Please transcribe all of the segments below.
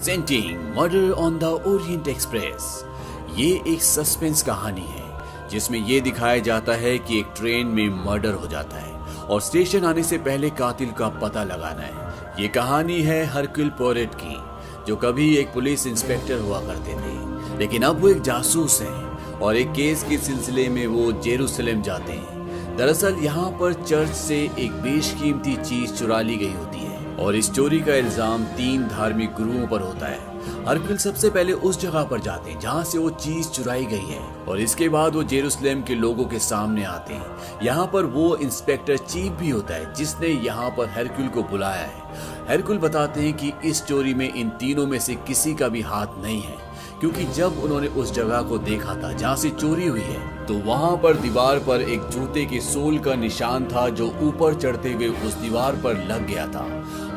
Centering murder on the Orient Express. ये एक suspense कहानी है जिसमें यह दिखाया जाता है कि एक ट्रेन में मर्डर हो जाता है और स्टेशन आने से पहले कातिल का पता लगाना है। ये कहानी है हरक्यूल पोयरोट की, जो कभी एक पुलिस इंस्पेक्टर हुआ करते थे, लेकिन अब वो एक जासूस हैं और एक केस के सिलसिले में वो जेरूसलम जाते हैं। दरअसल यहाँ पर चर्च से एक बेशकीमती चीज चुरा ली गई होती है और इस चोरी का इल्जाम 3 धार्मिक गुरुओं पर होता है। हरक्यूल सबसे पहले उस जगह पर जाते हैं जहाँ से वो चीज चुराई गई है और इसके बाद वो जेरूसलम के लोगों के सामने आते हैं। यहाँ पर वो इंस्पेक्टर चीफ भी होता है जिसने यहाँ पर हरक्यूल को बुलाया है। हरक्यूल बताते हैं कि इस चोरी में इन तीनों में से किसी का भी हाथ नहीं है, क्योंकि जब उन्होंने उस जगह को देखा था जहाँ से चोरी हुई है तो वहाँ पर दीवार पर एक जूते के सोल का निशान था जो ऊपर चढ़ते हुए उस दीवार पर लग गया था।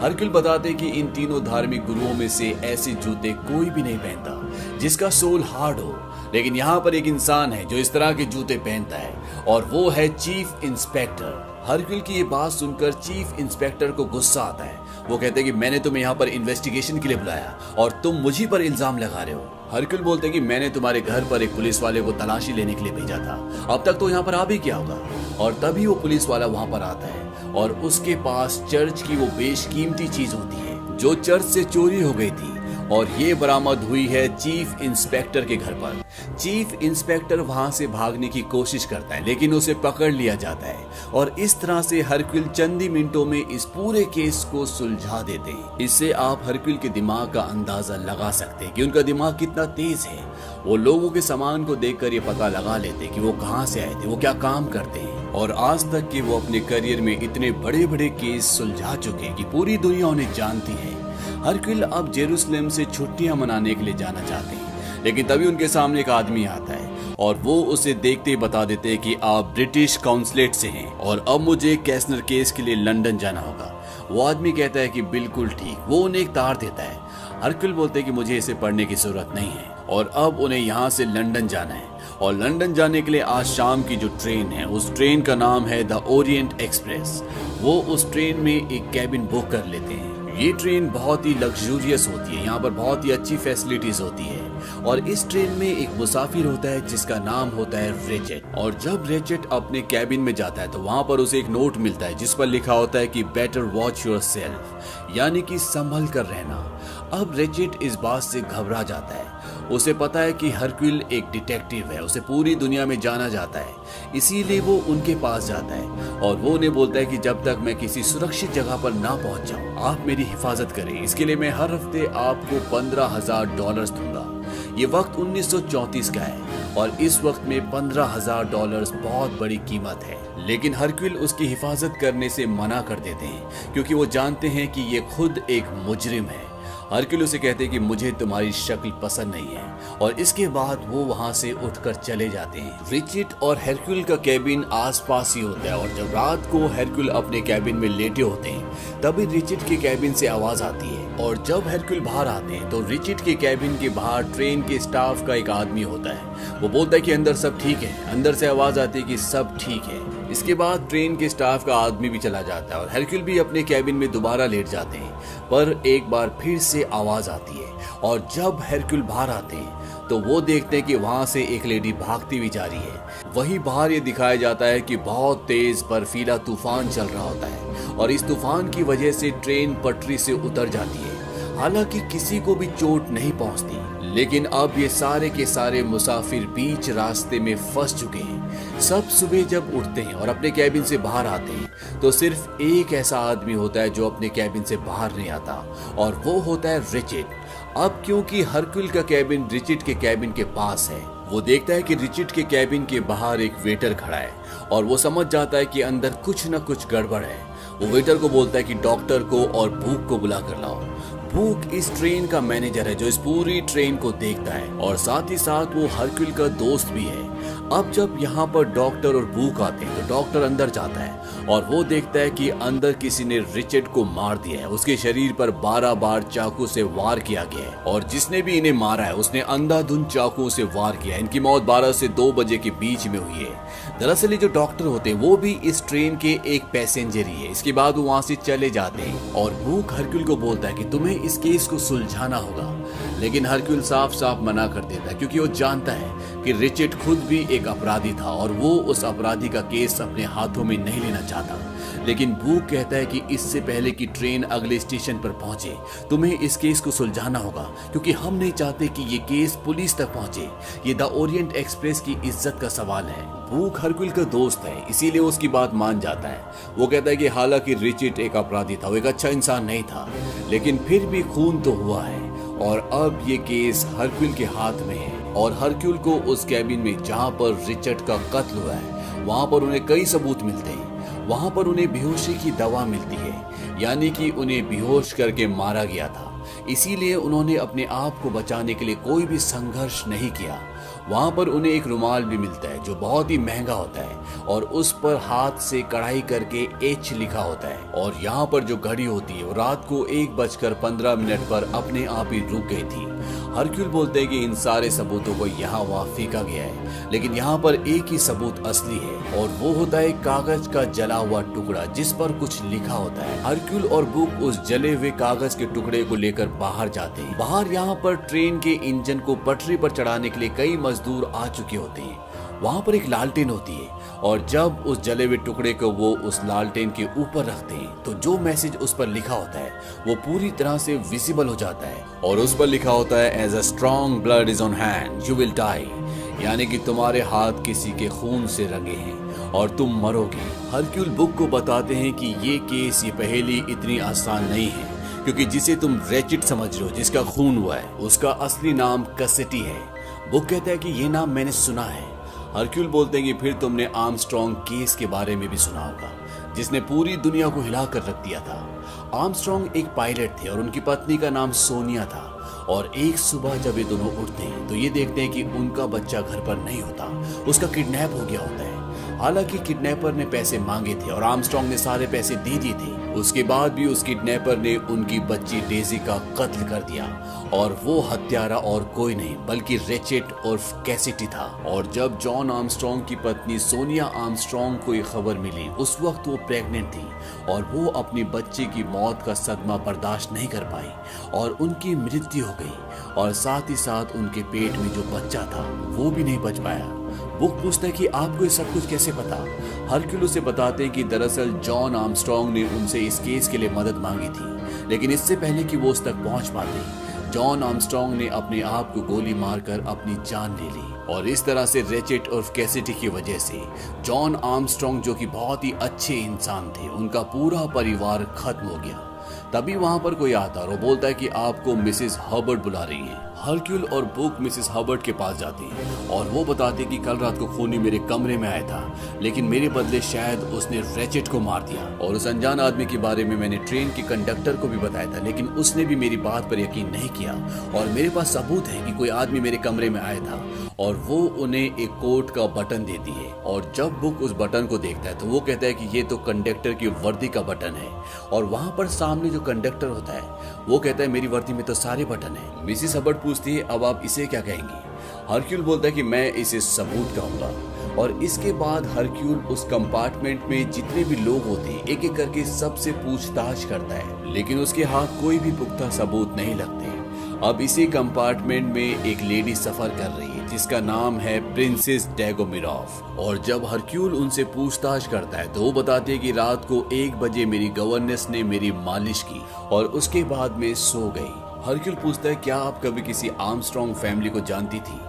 हरक्यूल बताते कि इन तीनों धार्मिक गुरुओं में से ऐसे जूते कोई भी नहीं पहनता जिसका सोल हार्ड हो, लेकिन यहाँ पर एक इंसान है जो इस तरह के जूते पहनता है और वो है चीफ इंस्पेक्टर। हरक्यूल की ये बात सुनकर चीफ इंस्पेक्टर को गुस्सा आता है। वो कहते हैं कि मैंने तुम्हें यहाँ पर इन्वेस्टिगेशन के लिए बुलाया और तुम मुझे पर इल्जाम लगा रहे हो। हरक्यूल बोलते हैं कि मैंने तुम्हारे घर पर एक पुलिस वाले को तलाशी लेने के लिए भेजा था, अब तक तो यहाँ पर आ भी क्या होगा। और तभी वो पुलिस वाला वहाँ पर आता है और उसके पास चर्च की वो बेशकीमती चीज होती है जो चर्च से चोरी हो गई थी और ये बरामद हुई है चीफ इंस्पेक्टर के घर पर। चीफ इंस्पेक्टर वहां से भागने की कोशिश करता है लेकिन उसे पकड़ लिया जाता है और इस तरह से हरक्यूल चंद ही मिनटों में इस पूरे केस को सुलझा देते हैं। इससे आप हरक्यूल के दिमाग का अंदाजा लगा सकते हैं कि उनका दिमाग कितना तेज है। वो लोगों के सामान को देखकर ये पता लगा लेते कि वो कहाँ से आए थे, वो क्या काम करते हैं और आज तक के वो अपने करियर में इतने बड़े बड़े केस सुलझा चुके हैं कि पूरी दुनिया उन्हें जानती है। हरक्यूल अब जेरूसलम से छुट्टियां मनाने के लिए जाना चाहते हैं, लेकिन तभी उनके सामने एक आदमी आता है और वो उसे देखते ही बता देते हैं कि आप ब्रिटिश काउंसलेट से हैं और अब मुझे कैसनर केस के लिए लंदन जाना होगा। वो आदमी कहता है कि बिल्कुल ठीक। वो उन्हें एक तार देता है। हरक्यूल बोलते हैं कि मुझे इसे पढ़ने की जरूरत नहीं है और अब उन्हें यहाँ से लंदन जाना है और लंदन जाने के लिए आज शाम की जो ट्रेन है उस ट्रेन का नाम है द ओरिएंट एक्सप्रेस। वो उस ट्रेन में एक कैबिन बुक कर लेते हैं। ये ट्रेन बहुत ही लग्जूरियस होती है, यहाँ पर बहुत ही अच्छी फैसिलिटीज होती है और इस ट्रेन में एक मुसाफिर होता है जिसका नाम होता है रेचेट। और जब रेचेट अपने कैबिन में जाता है तो वहाँ पर उसे एक नोट मिलता है जिस पर लिखा होता है कि बेटर वॉच योरसेल्फ, यानी कि संभल कर रहना। अब रेचेट इस बात से घबरा जाता है। उसे पता है कि हरक्यूल एक डिटेक्टिव है, उसे पूरी दुनिया में जाना जाता है, इसीलिए वो उनके पास जाता है और वो उन्हें बोलता है कि जब तक मैं किसी सुरक्षित जगह पर ना पहुंच जाऊं आप मेरी हिफाजत करें। इसके लिए मैं हर हफ्ते आपको $15,000 दूंगा। ये वक्त 1934 का है और इस वक्त में $15,000 बहुत बड़ी कीमत है, लेकिन हरक्यूल उसकी हिफाजत करने से मना कर देते हैं क्योंकि वो जानते हैं कि ये खुद एक मुजरिम है। हरक्यूल उसे कहते हैं कि मुझे तुम्हारी शक्ल पसंद नहीं है और इसके बाद वो वहां से उठकर चले जाते हैं। रिचेट और हरक्यूल का कैबिन आसपास ही होता है और जब रात को हरक्यूल अपने कैबिन में लेटे होते हैं तभी रिचेट के कैबिन से आवाज आती है और जब हरक्यूल बाहर आते हैं तो रिचेट के कैबिन के बाहर ट्रेन के स्टाफ का एक आदमी होता है। वो बोलता है कि अंदर सब ठीक है। अंदर से आवाज आती है कि सब ठीक है। इसके बाद ट्रेन के स्टाफ का आदमी भी चला जाता है और हरक्यूल भी अपने कैबिन में दोबारा लेट जाते हैं, पर एक बार फिर से आवाज आती है और जब हरक्यूल बाहर आते हैं तो वो देखते हैं कि वहां से एक लेडी भागती हुई जा रही है। वहीं बाहर ये दिखाया जाता है कि बहुत तेज बर्फीला तूफान चल रहा होता है और इस तूफान की वजह से ट्रेन पटरी से उतर जाती है। हालांकि किसी को भी चोट नहीं पहुंचती, लेकिन अब ये सारे के सारे मुसाफिर बीच रास्ते में फंस चुके हैं। सब सुबह जब उठते हैं और अपने कैबिन से बाहर आते हैं तो सिर्फ एक ऐसा आदमी होता है जो अपने कैबिन से बाहर नहीं आता और वो होता है रिचेट। अब क्योंकि हरक्यूल का कैबिन रिचेट के कैबिन के पास है, वो देखता है कि रिचेट के कैबिन के बाहर एक वेटर खड़ा है और वो समझ जाता है कि अंदर कुछ न कुछ गड़बड़ है। वो वेटर को बोलता है कि डॉक्टर को और बूक को बुला कर लाओ। बूक इस ट्रेन का मैनेजर है जो इस पूरी ट्रेन को देखता है और साथ ही साथ वो हरक्यूल का दोस्त भी है। अब जब यहाँ पर डॉक्टर और बूक आते हैं तो डॉक्टर अंदर जाता है और वो देखता है कि अंदर किसी ने रिचेट को मार दिया है। उसके शरीर पर 12 बार चाकू से वार किया गया है और जिसने भी इन्हें मारा है उसने अंधाधुंध चाकू से वार किया है। इनकी मौत 12 से 2 बजे के बीच में हुई है। दरअसल ये जो डॉक्टर होते हैं वो भी इस ट्रेन के एक पैसेंजर ही है। इसके बाद वो वहां से चले जाते हैं और बूक हरक्यूल को बोलता है कि तुम्हें इस केस को सुलझाना होगा। लेकिन हरक्यूल साफ साफ मना कर देता है क्योंकि वो जानता है कि रिचर्ड खुद भी एक अपराधी था और वो उस अपराधी का केस अपने हाथों में नहीं लेना चाहता। लेकिन बूक कहता है कि इससे पहले कि ट्रेन अगले स्टेशन पर पहुंचे तुम्हें इस केस को सुलझाना होगा, क्योंकि हम नहीं चाहते कि ये केस पुलिस तक पहुंचे। ये द ओरिएंट एक्सप्रेस की इज्जत का सवाल है। बूक हरक्यूल का दोस्त है, इसीलिए उसकी बात मान जाता है। वो कहता है कि हालांकि रिचर्ड एक अपराधी था, वो एक अच्छा इंसान नहीं था, लेकिन फिर भी खून तो हुआ है और अब ये केस हरक्यूल के हाथ में है। और हरक्यूल को उस कैबिन में जहां पर रिचर्ड का कत्ल हुआ है वहां पर उन्हें कई सबूत मिलते हैं। वहां पर उन्हें बेहोशी की दवा मिलती है, यानी कि उन्हें बेहोश करके मारा गया था। इसीलिए उन्होंने अपने आप को बचाने के लिए कोई भी संघर्ष नहीं किया। वहां पर उन्हें एक रुमाल भी मिलता है जो बहुत ही महंगा होता है और उस पर हाथ से कढ़ाई करके एच लिखा होता है। और यहाँ पर जो घड़ी होती है वो रात को 1:15 पर अपने आप ही रुक गई थी। हरक्यूल बोलते हैं कि इन सारे सबूतों को यहाँ वहाँ फेंका गया है, लेकिन यहाँ पर एक ही सबूत असली है और वो होता है कागज का जला हुआ टुकड़ा जिस पर कुछ लिखा होता है। हरक्यूल और बुक उस जले हुए कागज के टुकड़े को लेकर बाहर जाते हैं। बाहर यहाँ पर ट्रेन के इंजन को पटरी पर चढ़ाने के लिए कई मजदूर आ चुके होते हैं। वहाँ पर एक लालटेन होती है और जब उस जले हुए टुकड़े को वो उस लालटेन के ऊपर रखते हैं तो जो मैसेज उस पर लिखा होता है वो पूरी तरह से विजिबल हो जाता है और उस पर लिखा होता है as a strong blood is on hand you will die, यानी कि तुम्हारे हाथ किसी के खून से रंगे हैं और तुम मरोगे। हरक्यूल बुक को बताते हैं कि ये केस, ये पहेली इतनी आसान नहीं है, क्योंकि जिसे तुम रिचर्ड समझ रहे हो जिसका खून हुआ है उसका असली नाम कैसिडी है। बुक कहता है कि ये नाम मैंने सुना है। हरक्यूल बोलते हैं कि फिर तुमने आर्मस्ट्रॉन्ग केस के बारे में भी सुना होगा जिसने पूरी दुनिया को हिला कर रख दिया था। आर्मस्ट्रॉन्ग एक पायलट थे और उनकी पत्नी का नाम सोनिया था। और एक सुबह जब ये दोनों उठते हैं तो ये देखते हैं कि उनका बच्चा घर पर नहीं होता, उसका किडनैप हो गया होता है। हालांकि किडनैपर ने पैसे मांगे थे और आर्मस्ट्रॉन्ग ने सारे पैसे दे दिए थे। उसके बाद भी उस किडनैपर ने उनकी बच्ची डेजी का कत्ल कर दिया और वो हत्यारा और कोई नहीं बल्कि रिचर्ड और कैसिडी था। और जब जॉन आर्मस्ट्रॉन्ग की पत्नी सोनिया आर्मस्ट्रॉन्ग को ये खबर मिली उस वक्त वो प्रेग्नेंट थी और वो अपनी बच्ची की मौत का सदमा बर्दाश्त नहीं कर पाई और उनकी मृत्यु हो गई और साथ ही साथ उनके पेट में जो बच्चा था वो भी नहीं बच पाया। बुक पूछता है कि आपको ये सब कुछ कैसे पता। हरक्यूल उसे बताते हैं कि दरअसल जॉन आर्मस्ट्रॉन्ग ने उनसे इस केस के लिए मदद मांगी थी, लेकिन इससे पहले कि वो उस तक पहुंच पाते जॉन आर्मस्ट्रॉन्ग ने अपने आप को गोली मारकर अपनी जान ले ली। और इस तरह से रिचर्ड और कैसिडी की वजह से जॉन आर्मस्ट्रॉन्ग जो कि बहुत ही अच्छे इंसान थे उनका पूरा परिवार खत्म हो गया। तभी वहां पर कोई आता और वो बोलता है कि आपको मिसेस हर्बर्ट बुला रही हैं। हरक्यूल और बुक मिसेस हर्बर्ट के पास जाते हैं और वो बताते हैं कि कल रात को खूनी मेरे कमरे में आया था, लेकिन मेरे बदले शायद उसने रिचर्ड को मार दिया। और उस अनजान आदमी के बारे में मैंने ट्रेन के कंडक्टर को भी बताया था, लेकिन उसने भी मेरी बात पर यकीन नहीं किया। और मेरे पास सबूत है कि कोई आदमी मेरे कमरे में आया था और वो उन्हें एक कोट का बटन देती है। और जब बुक उस बटन को देखता है तो वो कहता है कि ये तो कंडक्टर की वर्दी का बटन है। और वहां पर सामने जो कंडक्टर होता है वो कहता है मेरी वर्दी में तो सारे बटन है। मिसेस हर्बर्ट पूछती है अब आप इसे क्या कहेंगी। हरक्यूल बोलता है कि मैं इसे सबूत कहूंगा। और इसके बाद हरक्यूल उस कंपार्टमेंट में जितने भी लोग होते हैं एक एक करके सबसे पूछताछ करता है, लेकिन उसके हाथ कोई भी पुख्ता सबूत नहीं लगते। अब इसी कंपार्टमेंट में एक लेडी सफर कर रही है जिसका नाम है प्रिंसेस डेगोमिरॉफ। और जब हरक्यूल उनसे पूछताछ करता है तो वो बताती है कि रात को 1 बजे मेरी गवर्नेस ने मेरी मालिश की और उसके बाद मैं सो गई। हरक्यूल पूछता है क्या आप कभी किसी आर्मस्ट्रॉन्ग फैमिली को जानती थी।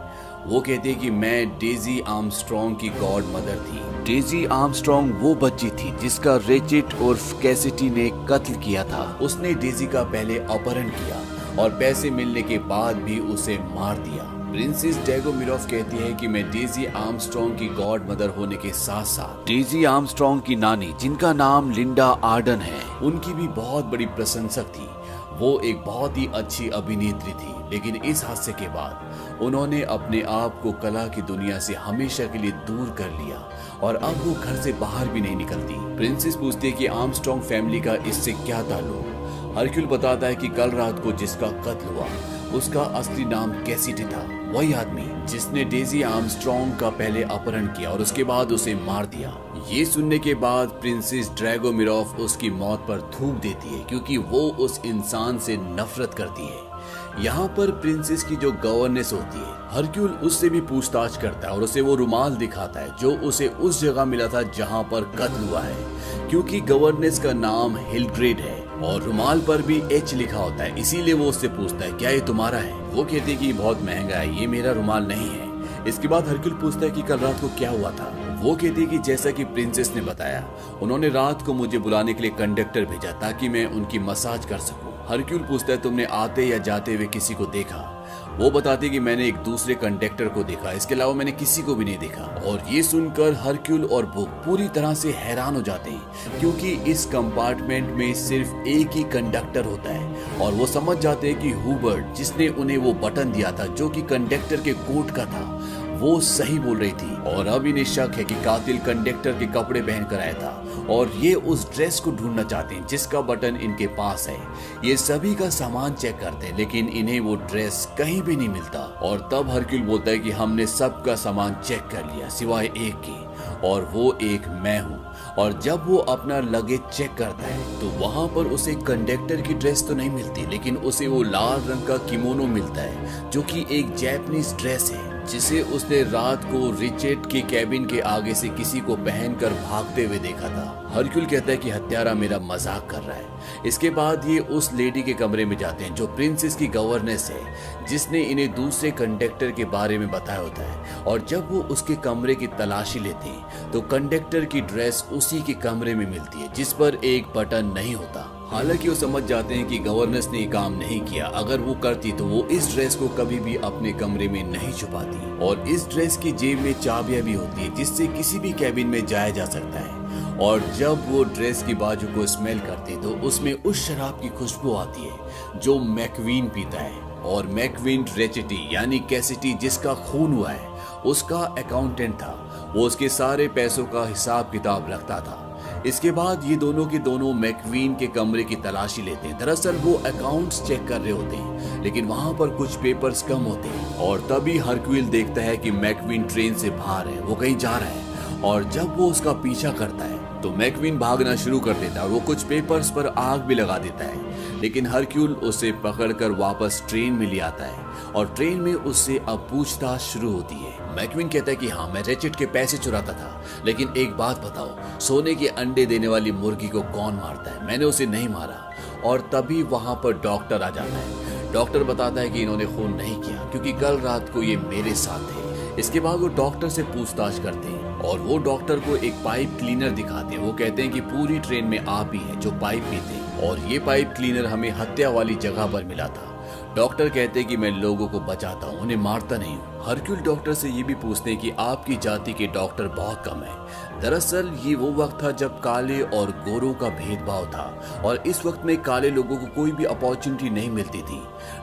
वो कहती है कि मैं डेजी आर्मस्ट्रॉन्ग की गॉड मदर थी। डेजी आर्मस्ट्रॉन्ग वो बच्ची थी जिसका रिचर्ड और कैसिडी ने कत्ल किया था। उसने डेजी का पहले अपहरण किया और पैसे मिलने के बाद भी उसे मार दिया। प्रिंसेस डेगोमिरॉफ कहती है कि मैं डेजी आर्मस्ट्रॉन्ग की गॉड मदर होने के साथ साथ डेजी आर्मस्ट्रॉन्ग की नानी जिनका नाम लिंडा आर्डन है उनकी भी बहुत बड़ी प्रशंसक थी। वो एक बहुत ही अच्छी अभिनेत्री थी, लेकिन इस हादसे के बाद उन्होंने अपने आप को कला की दुनिया से हमेशा के लिए दूर कर लिया और अब वो घर से बाहर भी नहीं निकलती। प्रिंसेस पूछती है कि आर्मस्ट्रॉन्ग फैमिली का इससे क्या ताल्लुक। हरक्यूल बताता है कि कल रात को जिसका कत्ल हुआ उसका असली नाम कैसिडी था, वही आदमी जिसने डेजी आर्मस्ट्रॉन्ग का पहले अपहरण किया और उसके बाद उसे मार दिया। ये सुनने के बाद प्रिंसेस ड्रैगोमिरॉफ उसकी मौत पर थूक देती है क्योंकि वो उस इंसान से नफरत करती है। यहाँ पर प्रिंसेस की जो गवर्नेस होती है, हरक्यूल उससे भी पूछताछ करता है और उसे वो रुमाल दिखाता है जो उसे उस जगह मिला था जहाँ पर कत्ल हुआ है, क्योंकि गवर्नेस का नाम हिल्ड्रेड है और रुमाल पर भी एच लिखा होता है। इसीलिए वो उससे पूछता है क्या ये तुम्हारा है। वो कहती है कि बहुत महंगा है, ये मेरा रुमाल नहीं है। इसके बाद हरक्यूल पूछता है कि कल रात को क्या हुआ था। वो कहती है कि जैसा कि प्रिंसेस ने बताया, उन्होंने रात को मुझे बुलाने के लिए कंडक्टर भेजा ताकि मैं उनकी मसाज कर सकूं। हरक्यूल पूछता है तुमने आते या जाते हुए किसी को देखा। वो बताती है कि मैंने एक दूसरे कंडक्टर को देखा, इसके अलावा मैंने किसी को भी नहीं देखा। और ये सुनकर हरक्यूल और बुक पूरी तरह से हैरान हो जाते हैं क्योंकि इस कंपार्टमेंट में सिर्फ एक ही कंडक्टर होता है और वो समझ जाते हैं कि हुबर्ट जिसने उन्हें वो बटन दिया था जो कि कंडक्टर के कोट का था, वो सही बोल रही थी। और अब इन्हें शक है कि कातिल कंडक्टर के कपड़े पहनकर आया था और ये उस ड्रेस को ढूंढना चाहते हैं जिसका बटन इनके पास है। ये सभी का सामान चेक करते हैं लेकिन इन्हें वो ड्रेस कहीं भी नहीं मिलता। और तब हरक्यूल बोलता है कि हमने सबका सामान चेक कर लिया सिवाय एक की, और वो एक मैं हूँ। और जब वो अपना लगेज चेक करता है तो वहाँ पर उसे कंडक्टर की ड्रेस तो नहीं मिलती, लेकिन उसे वो लाल रंग का किमोनो मिलता है जो कि एक जैपनीज ड्रेस है जिसे उसने रात को रिचर्ड के कैबिन के आगे से किसी को पहनकर भागते हुए देखा था। हरक्यूल कहता है कि हत्यारा मेरा मजाक कर रहा है। इसके बाद ये उस लेडी के कमरे में जाते हैं जो प्रिंसेस की गवर्नेस है, जिसने इन्हें दूसरे कंडक्टर के बारे में बताया होता है। और जब वो उसके कमरे की तलाशी लेते हैं तो कंडक्टर की ड्रेस उसी के कमरे में मिलती है जिस पर एक बटन नहीं होता। हालांकि वो समझ जाते हैं कि गवर्नेस ने काम नहीं किया, अगर वो करती तो वो इस ड्रेस को कभी भी अपने कमरे में नहीं छुपाती। और इस ड्रेस की जेब में चाबियां भी होती है जिससे किसी भी कैबिन में जाया जा सकता है। और जब वो ड्रेस की बाजू को स्मेल करती तो उसमें उस शराब की खुशबू आती है जो मैकवीन पीता है। और मैकवीन रेचेटी यानी कैसिटी जिसका खून हुआ है उसका अकाउंटेंट था, वो उसके सारे पैसों का हिसाब किताब रखता था। इसके बाद ये दोनों के दोनों मैकवीन के कमरे की तलाशी लेते हैं। दरअसल वो अकाउंट्स चेक कर रहे होते हैं लेकिन वहां पर कुछ पेपर्स कम होते हैं। और तभी हरक्यूल देखता है कि मैकवीन ट्रेन से बाहर है, वो कहीं जा रहा है। और जब वो उसका पीछा करता है तो मैकवीन भागना शुरू कर देता है और वो कुछ पेपर्स पर आग भी लगा देता है, लेकिन हरक्यूल उसे पकड़कर वापस ट्रेन में ले आता है। और ट्रेन में उससे अब पूछताछ शुरू होती है। मैकवीन कहता है कि हाँ, मैं रेचेट के पैसे चुराता था, लेकिन एक बात बताओ, सोने के अंडे देने वाली मुर्गी को कौन मारता है? मैंने उसे नहीं मारा। और तभी वहां पर डॉक्टर आ जाता है। डॉक्टर बताता है कि इन्होंने खून नहीं किया क्योंकि कल रात को ये मेरे साथ थे। इसके बाद वो डॉक्टर से पूछताछ करते हैं और वो डॉक्टर को एक पाइप क्लीनर दिखाते हैं। वो कहते हैं कि पूरी ट्रेन में आप ही हैं जो पाइप पीते हैं और ये पाइप क्लीनर हमें हत्या वाली जगह पर मिला था। डॉक्टर कहते हैं कि मैं लोगों को बचाता हूँ, उन्हें मारता नहीं हूँ। हरक्यूल डॉक्टर से ये भी पूछते हैं कि आपकी जाति के डॉक्टर बहुत कम है। दरअसल ये वो वक्त था जब काले और गोरों का भेदभाव था और इस वक्त में काले लोगों को कोई भी अपॉर्चुनिटी नहीं मिलती थी।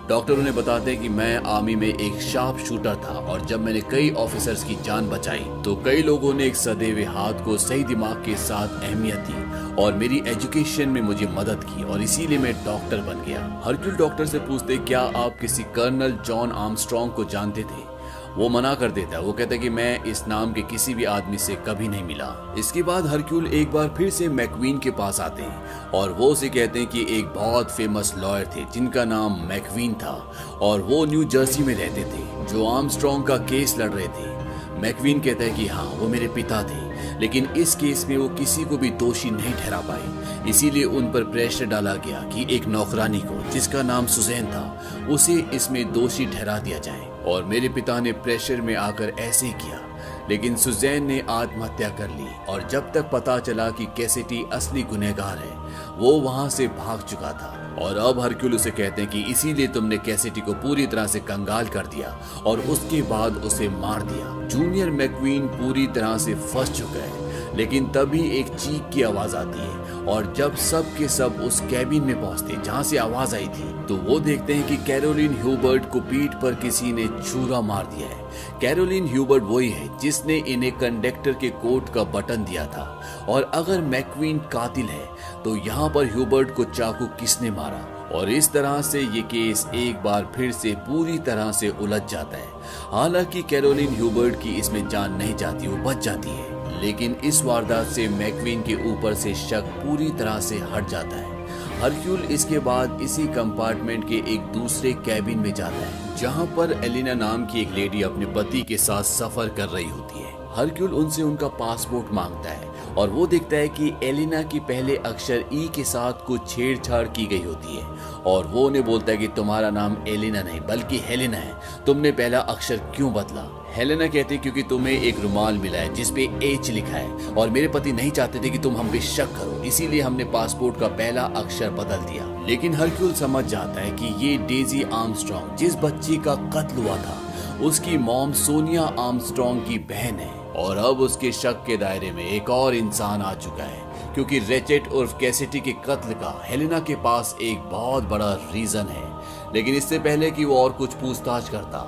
डॉक्टर उन्हें बताते हैं कि मैं आर्मी में एक शार्प शूटर था और जब मैंने कई ऑफिसर्स की जान बचाई तो कई लोगों ने एक सदे हुए हाथ को सही दिमाग के साथ अहमियत दी और मेरी एजुकेशन में मुझे मदद की और इसीलिए मैं डॉक्टर बन गया। हरक्यूल डॉक्टर से पूछते क्या आप किसी कर्नल जॉन आर्मस्ट्रॉन्ग को जानते थे? वो मना कर देता है। वो कहता है कि मैं इस नाम के किसी भी आदमी से कभी नहीं मिला। इसके बाद हरक्यूल एक बार फिर से मैकवीन के पास आते हैं और वो उसे कहते हैं कि एक बहुत फेमस लॉयर थे जिनका नाम मैकवीन था और वो न्यू जर्सी में रहते थे जो आर्मस्ट्रॉन्ग का केस लड़ रहे थे। मैकवीन कहता है कि हाँ, वो मेरे पिता थे, लेकिन इस केस में वो किसी को भी दोषी नहीं ठहरा पाए। इसीलिए उन पर प्रेशर डाला गया कि एक नौकरानी को जिसका नाम सुजैन था उसे इसमें दोषी ठहरा दिया जाए। और मेरे पिता ने प्रेशर में आकर ऐसे किया, लेकिन सुजैन ने आत्महत्या कर ली। और जब तक पता चला कि कैसिटी असली गुनहगार है वो वहां से भाग चुका था। और अब हरक्यूल उसे कहते हैं कि इसीलिए तुमने कैसिटी को पूरी तरह से कंगाल कर दिया और उसके बाद उसे मार दिया। जूनियर मैकवीन पूरी तरह से फंस चुका है, लेकिन तभी एक चीख की आवाज आती है और जब सब के सब उस कैबिन में पहुंचते जहां से आवाज आई थी तो वो देखते हैं कि कैरोलिन ह्यूबर्ट को पीठ पर किसी ने छुरा मार दिया है। कैरोलिन ह्यूबर्ट वही है जिसने इन्हें कंडक्टर के कोट का बटन दिया था। और अगर मैकवीन कातिल है तो यहाँ पर ह्यूबर्ट को चाकू किसने मारा? और इस तरह से ये केस एक बार फिर से पूरी तरह से उलझ जाता है। हालांकि कैरोलिन ह्यूबर्ट की इसमें जान नहीं जाती, वो बच जाती है, लेकिन इस वारदात से मैकवीन के ऊपर से शक पूरी तरह से हट जाता है। हरक्यूल इसके बाद इसी कंपार्टमेंट के एक दूसरे कैबिन में जाता है जहां पर एलिना नाम की एक लेडी अपने पति के साथ सफर कर रही होती है। हरक्यूल उनसे उनका पासपोर्ट मांगता है और वो देखता है कि एलिना की पहले अक्षर ई के साथ कुछ छेड़छाड़ की गई होती है और वो उन्हें बोलता है कि तुम्हारा नाम एलिना नहीं बल्कि हेलेना है, तुमने पहला अक्षर क्यों बदला? हेलेना कहती क्योंकि तुम्हें एक रुमाल मिला है जिसपे एच लिखा है और मेरे पति नहीं चाहते थे कि तुम हम पे शक करो, इसीलिए हमने पासपोर्ट का पहला अक्षर बदल दिया। लेकिन हरक्यूल समझ जाता है कि ये डेजी आर्मस्ट्रॉन्ग जिस बच्ची का कत्ल हुआ था उसकी मॉम सोनिया आर्मस्ट्रॉन्ग की बहन है और अब उसके शक के दायरे में एक और इंसान आ चुका है क्योंकि रेचेट उर्फ कैसिडी के कत्ल का हेलेना के पास एक बहुत बड़ा रीजन है। लेकिन इससे पहले कि वो और कुछ पूछताछ करता,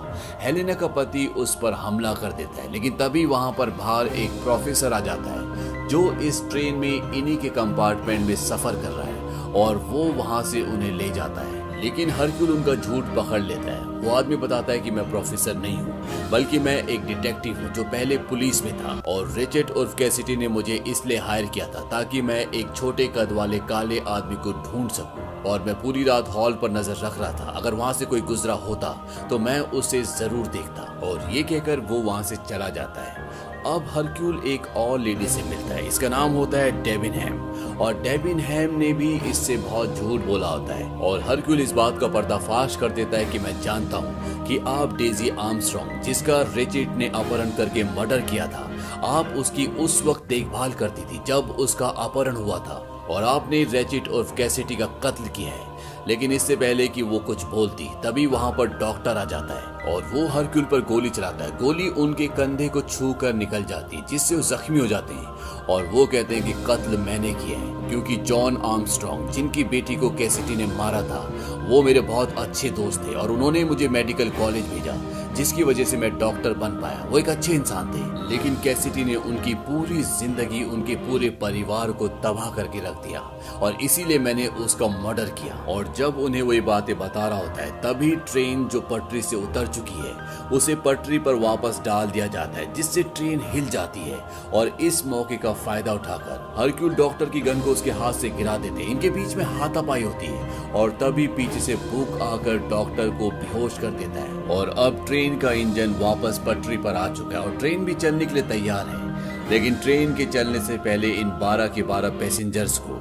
हेलेना का पति उस पर हमला कर देता है। लेकिन तभी वहां पर बाहर एक प्रोफेसर आ जाता है जो इस ट्रेन में इन्हीं के कंपार्टमेंट में सफर कर रहा है और वो वहां से उन्हें ले जाता है। लेकिन हरक्यूल उनका झूठ पकड़ लेता है। वो आदमी बताता है कि मैं प्रोफेसर नहीं हूँ बल्कि मैं एक डिटेक्टिव हूँ जो पहले पुलिस में था और रिचर्ड उर्फ कैसिडी ने मुझे इसलिए हायर किया था ताकि मैं एक छोटे कद वाले काले आदमी को ढूंढ सकूं और मैं पूरी रात हॉल पर नजर रख रहा था। अगर वहां से कोई गुजरा होता तो मैं उसे जरूर देखता। और ये कहकर वो वहां से चला जाता है। अब हरक्यूल एक और लेडी से मिलता है, इसका नाम होता है डेबिनहैम और डेबिनहैम ने भी इससे बहुत झूठ बोला होता है और हरक्यूल इस बात का पर्दाफाश कर देता है कि मैं जानता हूँ कि आप डेजी आर्मस्ट्रॉन्ग जिसका रिचर्ड ने अपहरण करके मर्डर किया था, आप उसकी उस वक्त देखभाल करती थी जब उसका अपहरण हुआ था और आपने रेचेट और कैसिडी का कत्ल किया है। लेकिन इससे पहले कि वो कुछ बोलती तभी वहां पर डॉक्टर आ जाता है और वो हरक्यूल पर गोली चलाता है। गोली उनके कंधे को छू कर निकल जाती है जिससे वो जख्मी हो जाते हैं और वो कहते हैं कि कत्ल मैंने किया है क्योंकि जॉन आर्मस्ट्रॉन्ग जिनकी बेटी को कैसिडी ने मारा था वो मेरे बहुत अच्छे दोस्त थे और उन्होंने मुझे मेडिकल कॉलेज भेजा जिसकी वजह से मैं डॉक्टर बन पाया। वो एक अच्छे इंसान थे लेकिन कैसिडी ने उनकी पूरी जिंदगी उनके पूरे परिवार को तबाह करके रख दिया और इसीलिए मैंने उसका मर्डर किया। और जब उन्हें वो ये बातें बता रहा होता है तभी ट्रेन जो पटरी से उतर चुकी है उसे पटरी पर वापस डाल दिया जाता है जिससे ट्रेन हिल जाती है और इस मौके का फायदा उठाकर हरक्यूल डॉक्टर की गन को उसके हाथ से गिरा देते हैं। इनके बीच में हाथापाई होती है और तभी पीछे से भूख आकर डॉक्टर को बेहोश कर देता है और अब ट्रेन का इंजन वापस पटरी पर आ चुका है और ट्रेन भी चलने के लिए तैयार है। लेकिन ट्रेन के चलने से पहले इन 12 के 12 पैसेंजर्स को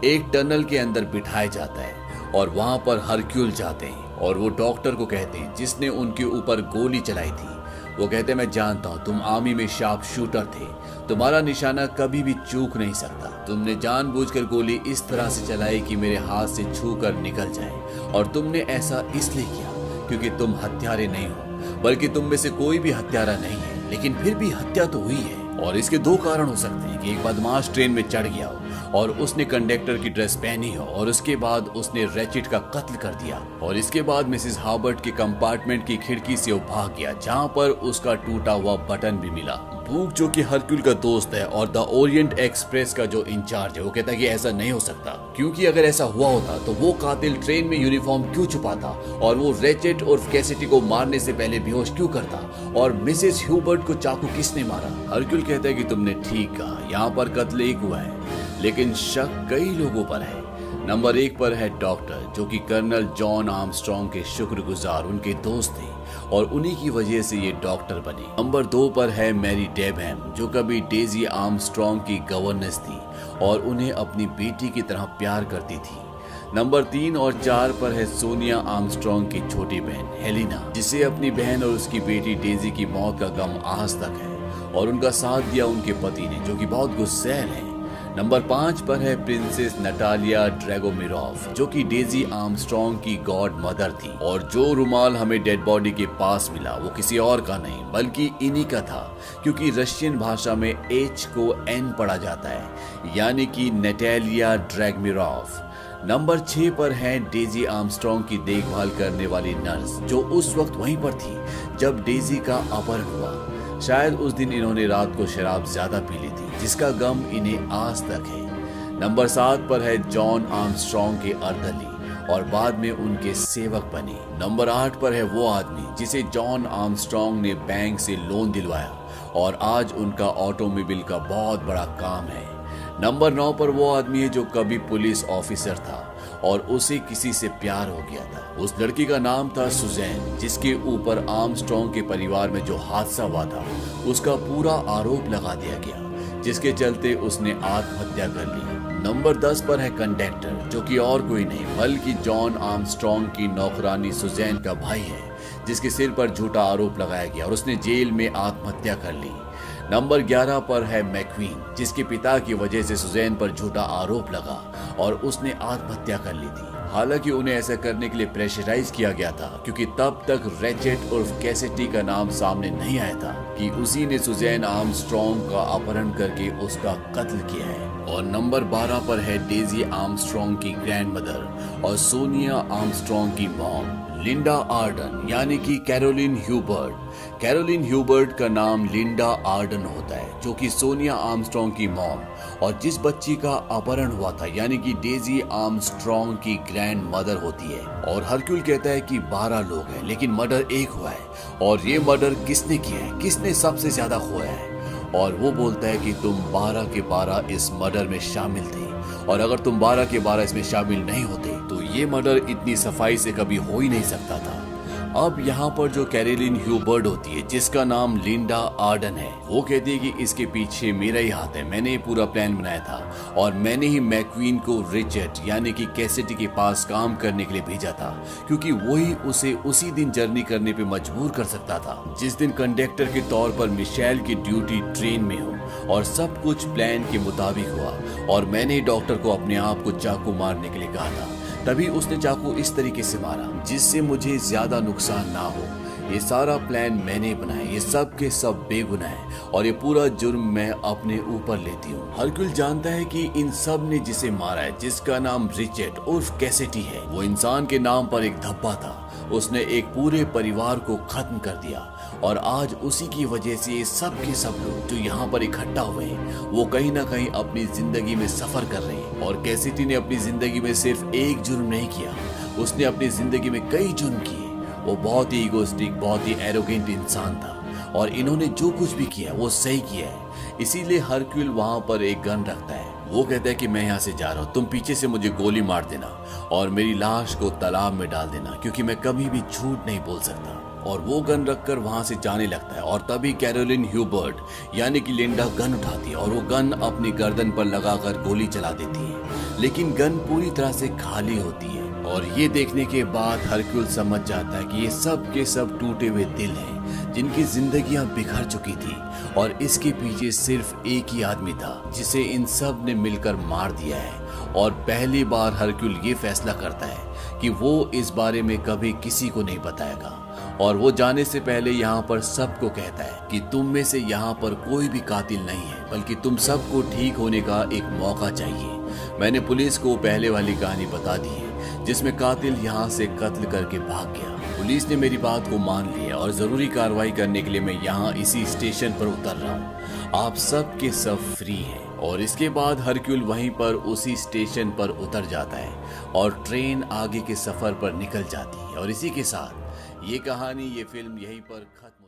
एक टनल के अंदर बिठाया जाता है और वहां पर हरक्यूल जाते हैं और वो डॉक्टर को कहते हैं जिसने उनके ऊपर गोली चलाई थी। वो कहते हैं मैं जानता हूँ तुम आर्मी में शार्प शूटर थे, तुम्हारा निशाना कभी भी चूक नहीं सकता। तुमने जानबूझकर गोली इस तरह से चलाई कि मेरे हाथ से छू कर निकल जाए और तुमने ऐसा इसलिए किया क्योंकि तुम हत्यारे नहीं हो बल्कि तुम में से कोई भी हत्यारा नहीं है। लेकिन फिर भी हत्या तो हुई है और इसके दो कारण हो सकते हैं कि एक बदमाश ट्रेन में चढ़ गया हो और उसने कंडक्टर की ड्रेस पहनी हो और उसके बाद उसने रेचेट का कत्ल कर दिया और इसके बाद मिसेस हार्बर्ट के कंपार्टमेंट की खिड़की से वो भाग गया जहां पर उसका टूटा हुआ बटन भी मिला। बूक जो कि हरक्यूल का दोस्त है और द ओरिएंट एक्सप्रेस का जो इंचार्ज है वो कहता है कि ऐसा नहीं हो सकता क्योंकि अगर ऐसा हुआ होता तो वो कातिल ट्रेन में यूनिफॉर्म क्यों छुपाता और वो रेचेट और कैसिडी को मारने से पहले बेहोश क्यों करता और मिसेस ह्यूबर्ट को चाकू किसने मारा। हरक्यूल कहता है कि तुमने ठीक कहा, यहाँ पर कत्ल एक हुआ है लेकिन शक कई लोगों पर है। नंबर 1 पर है डॉक्टर जो कि कर्नल जॉन आर्मस्ट्रॉन्ग के शुक्रगुजार उनके दोस्त थे और उन्हीं की वजह से ये डॉक्टर बने। नंबर 2 पर है मैरी डेबहैम जो कभी डेजी आर्मस्ट्रॉन्ग की गवर्नेंस थी और उन्हें अपनी बेटी की तरह प्यार करती थी। नंबर 3 और 4 पर है सोनिया आर्मस्ट्रॉन्ग की छोटी बहन हेलेना जिसे अपनी बहन और उसकी बेटी डेजी की मौत का गम आज तक है और उनका साथ दिया उनके पति ने जो कि बहुत गुस्सैल है। नंबर 5 पर है प्रिंसेस नटालिया ड्रैगोमिरोव जो कि डेजी आर्मस्ट्रॉन्ग की गॉड मदर थी और जो रुमाल हमें डेड बॉडी के पास मिला वो किसी और का नहीं बल्कि इन्हीं का था क्योंकि रशियन भाषा में एच को एन पढ़ा जाता है यानी कि नटालिया ड्रैगोमिरोव। नंबर 6 पर है डेजी आर्मस्ट्रॉन्ग की देखभाल करने वाली नर्स जो उस वक्त वहीं पर थी जब डेजी का अपहरण हुआ। शायद उस दिन इन्होंने रात को शराब ज्यादा पी ली थी जिसका गम इन्हें आज तक है। नंबर 7 पर है जॉन आर्मस्ट्रॉन्ग के अर्दली और बाद में उनके सेवक बने। नंबर 8 पर है वो आदमी जिसे जॉन आर्मस्ट्रॉन्ग ने बैंक से लोन दिलवाया और आज उनका ऑटोमोबाइल का बहुत बड़ा काम है। नंबर 9 पर वो आदमी है जो कभी पुलिस ऑफिसर था और उसे किसी से प्यार हो गया था। उस लड़की का नाम था सुजैन, जिसके ऊपर आर्मस्ट्रॉन्ग के परिवार में जो हादसा हुआ था उसका पूरा आरोप लगा दिया गया, जिसके चलते उसने आत्महत्या कर ली। नंबर 10 पर है कंडक्टर, जो कि और कोई नहीं बल्कि जॉन आर्मस्ट्रॉन्ग की नौकरानी सुजैन का भाई है, जिसके सिर पर झूठा आरोप लगाया गया और उसने जेल में आत्महत्या कर ली। नंबर 11 पर है मैक्वीन, जिसके पिता की वजह से सुजैन पर झूठा आरोप लगा और उसने आत्महत्या कर ली थी। हालांकि उन्हें ऐसा करने के लिए प्रेशराइज किया गया था, क्योंकि तब तक रेचेट उर्फ कैसिडी का नाम सामने नहीं आया था कि उसी ने सुजैन आर्मस्ट्रॉन्ग का अपहरण करके उसका कत्ल किया है। और नंबर 12 पर है डेजी आर्मस्ट्रॉन्ग की ग्रैंडमदर और सोनिया आर्मस्ट्रॉन्ग की मॉम लिंडा आर्डन, यानी कि कैरोलिन ह्यूबर्ट। कैरोलिन ह्यूबर्ट का नाम लिंडा आर्डन होता है, जो कि सोनिया आर्मस्ट्रॉन्ग की मॉम और जिस बच्ची का अपहरण हुआ था यानी कि डेजी आर्मस्ट्रॉन्ग की ग्रैंड मदर होती है। और हरक्यूल कहता है कि 12 लोग हैं लेकिन मर्डर एक हुआ है, और ये मर्डर किसने किया है, किसने सबसे ज्यादा खोया है। और वो बोलता है कि तुम 12 के 12 इस मर्डर में शामिल थे, और अगर तुम 12 के 12 इसमें शामिल नहीं होते तो ये मर्डर इतनी सफाई से कभी हो ही नहीं सकता था। अब यहाँ पर जो कैरोलिन ह्यूबर्ट होती है, जिसका नाम लिंडा आर्डन है, वो कहती है कि इसके पीछे मेरा ही हाथ है, मैंने ये पूरा प्लान बनाया था और मैंने ही मैक्वीन को रिचर्ड यानी कि कैसिडी के पास काम करने के लिए भेजा था, क्योंकि वही उसे उसी दिन जर्नी करने पे मजबूर कर सकता था जिस दिन कंडक्टर के तौर पर मिशेल की ड्यूटी ट्रेन में हो। और सब कुछ प्लान के मुताबिक हुआ और मैंने डॉक्टर को अपने आप को चाकू मारने के लिए कहा था, तभी उसने चाकू इस तरीके से मारा जिससे मुझे ज्यादा नुकसान ना हो। ये सारा प्लान मैंने बनाया, ये सब के सब बेगुनाह है और ये पूरा जुर्म मैं अपने ऊपर लेती हूँ। हरक्यूल जानता है कि इन सब ने जिसे मारा है, जिसका नाम रिचर्ड उर्फ कैसिडी है, वो इंसान के नाम पर एक धब्बा था। उसने एक पूरे परिवार को खत्म कर दिया और आज उसी की वजह से ये सब के सब लोग जो यहाँ पर इकट्ठा हुए हैं वो कहीं ना कहीं अपनी जिंदगी में सफर कर रहे हैं। और कैसिडी ने अपनी जिंदगी में सिर्फ एक जुर्म नहीं किया, उसने अपनी जिंदगी में कई जुर्म किए। वो बहुत ही इगोइस्टिक, बहुत ही एरोगेंट इंसान था और इन्होंने जो कुछ भी किया वो सही किया है। इसीलिए हरक्यूल वहां पर एक गन रखता है। वो कहता है कि मैं यहाँ से जा रहा हूँ, तुम पीछे से मुझे गोली मार देना और मेरी लाश को तालाब में डाल देना, क्योंकि मैं कभी भी झूठ नहीं बोल सकता। और वो गन रखकर वहां से जाने लगता है और तभी कैरोलिन ह्यूबर्ट यानी कि लिंडा गन उठाती है और वो गन अपनी गर्दन पर लगाकर गोली चला देती है, लेकिन गन पूरी तरह से खाली होती है। और ये देखने के बाद हरक्यूल समझ जाता है कि ये सब के सब टूटे हुए दिल हैं जिनकी जिंदगियां बिखर चुकी थी और इसके पीछे सिर्फ एक ही आदमी था जिसे इन सब ने मिलकर मार दिया है। और पहली बार हरक्यूल ये फैसला करता है कि वो इस बारे में कभी किसी को नहीं बताएगा और वो जाने से पहले यहाँ पर सबको कहता है कि तुम में से यहाँ पर कोई भी कातिल नहीं है, बल्कि तुम सबको ठीक होने का एक मौका चाहिए। मैंने पुलिस को पहले वाली कहानी बता दी है जिसमें कातिल यहाँ से कत्ल करके भाग गया। पुलिस ने मेरी बात को मान लिया और जरूरी कार्रवाई करने के लिए मैं यहाँ इसी स्टेशन पर उतर रहा हूँ। आप सब के सब फ्री हैं। और इसके बाद हरक्यूल वहीं पर उसी स्टेशन पर उतर जाता है और ट्रेन आगे के सफर पर निकल जाती है। और इसी के साथ ये कहानी, ये फिल्म यहीं पर खत्म।